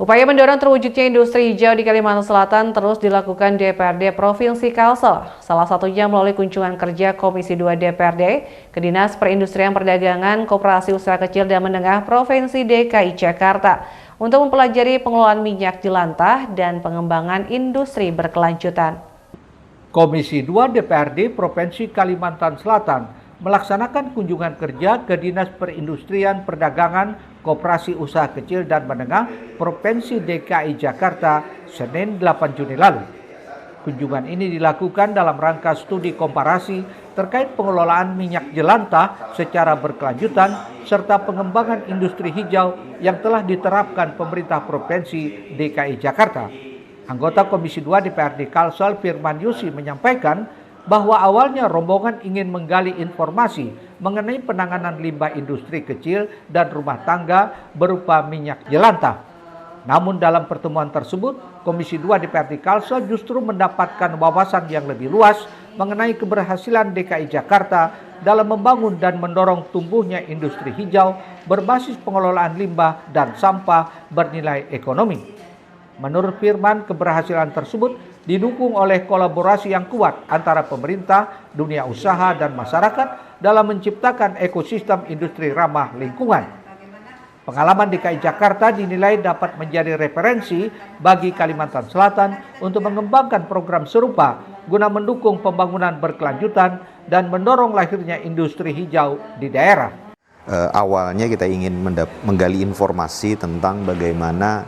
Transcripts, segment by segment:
Upaya mendorong terwujudnya industri hijau di Kalimantan Selatan terus dilakukan DPRD Provinsi Kalsel. Salah satunya melalui kunjungan kerja Komisi 2 DPRD ke Dinas Perindustrian Perdagangan Koperasi Usaha Kecil dan Menengah Provinsi DKI Jakarta untuk mempelajari pengelolaan minyak jelantah dan pengembangan industri berkelanjutan. Komisi 2 DPRD Provinsi Kalimantan Selatan melaksanakan kunjungan kerja ke Dinas Perindustrian Perdagangan Koperasi Usaha Kecil dan Menengah Provinsi DKI Jakarta Senin 8 Juni lalu. Kunjungan ini dilakukan dalam rangka studi komparasi terkait pengelolaan minyak jelantah secara berkelanjutan serta pengembangan industri hijau yang telah diterapkan pemerintah Provinsi DKI Jakarta. Anggota Komisi 2 DPRD Kalsel Firman Yusi menyampaikan bahwa awalnya rombongan ingin menggali informasi mengenai penanganan limbah industri kecil dan rumah tangga berupa minyak jelantah. Namun dalam pertemuan tersebut, Komisi 2 DPRD Kalsel justru mendapatkan wawasan yang lebih luas mengenai keberhasilan DKI Jakarta dalam membangun dan mendorong tumbuhnya industri hijau berbasis pengelolaan limbah dan sampah bernilai ekonomi. Menurut Firman, keberhasilan tersebut didukung oleh kolaborasi yang kuat antara pemerintah, dunia usaha, dan masyarakat dalam menciptakan ekosistem industri ramah lingkungan. Pengalaman DKI Jakarta dinilai dapat menjadi referensi bagi Kalimantan Selatan untuk mengembangkan program serupa guna mendukung pembangunan berkelanjutan dan mendorong lahirnya industri hijau di daerah. Awalnya kita ingin menggali informasi tentang bagaimana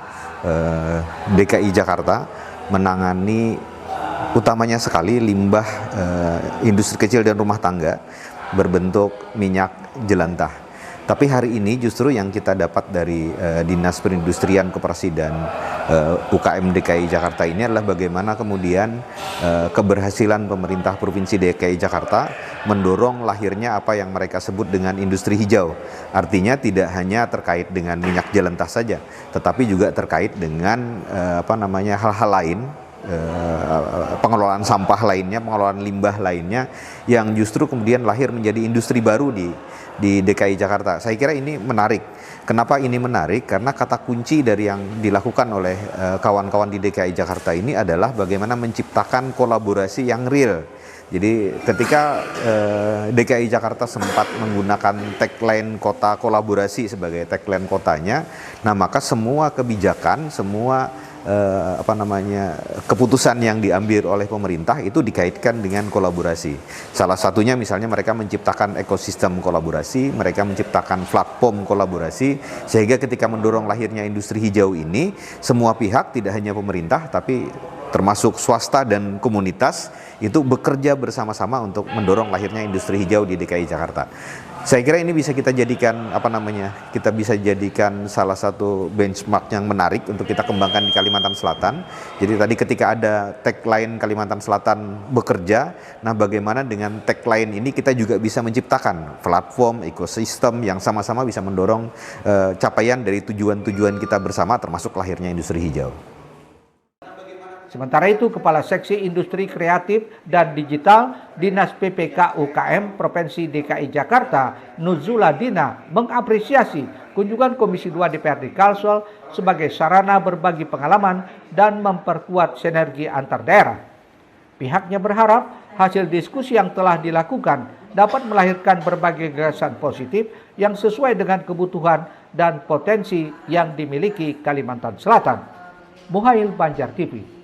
DKI Jakarta menangani utamanya sekali limbah industri kecil dan rumah tangga berbentuk minyak jelantah. Tapi hari ini justru yang kita dapat dari Dinas Perindustrian Koperasi dan UKM DKI Jakarta ini adalah bagaimana kemudian keberhasilan pemerintah Provinsi DKI Jakarta mendorong lahirnya apa yang mereka sebut dengan industri hijau. Artinya tidak hanya terkait dengan minyak jelantah saja, tetapi juga terkait dengan hal-hal lain, pengelolaan sampah lainnya, pengelolaan limbah lainnya yang justru kemudian lahir menjadi industri baru di DKI Jakarta. Saya kira ini menarik. Kenapa ini menarik? Karena kata kunci dari yang dilakukan oleh kawan-kawan di DKI Jakarta ini adalah bagaimana menciptakan kolaborasi yang real. Jadi ketika DKI Jakarta sempat menggunakan tagline kota kolaborasi sebagai tagline kotanya, nah maka semua kebijakan, semua keputusan yang diambil oleh pemerintah itu dikaitkan dengan kolaborasi. Salah satunya misalnya mereka menciptakan ekosistem kolaborasi, mereka menciptakan platform kolaborasi, sehingga ketika mendorong lahirnya industri hijau ini, semua pihak tidak hanya pemerintah tapi termasuk swasta dan komunitas itu bekerja bersama-sama untuk mendorong lahirnya industri hijau di DKI Jakarta. Saya kira ini bisa kita jadikan kita bisa jadikan salah satu benchmark yang menarik untuk kita kembangkan di Kalimantan Selatan. Jadi tadi ketika ada tagline Kalimantan Selatan bekerja, nah bagaimana dengan tagline ini kita juga bisa menciptakan platform ekosistem yang sama-sama bisa mendorong capaian dari tujuan-tujuan kita bersama termasuk lahirnya industri hijau. Sementara itu, Kepala Seksi Industri Kreatif dan Digital Dinas PPK UKM Provinsi DKI Jakarta, Nuzula Dina, mengapresiasi kunjungan Komisi 2 DPRD Kalsel sebagai sarana berbagi pengalaman dan memperkuat sinergi antar daerah. Pihaknya berharap hasil diskusi yang telah dilakukan dapat melahirkan berbagai gagasan positif yang sesuai dengan kebutuhan dan potensi yang dimiliki Kalimantan Selatan. Muhail Banjar TV.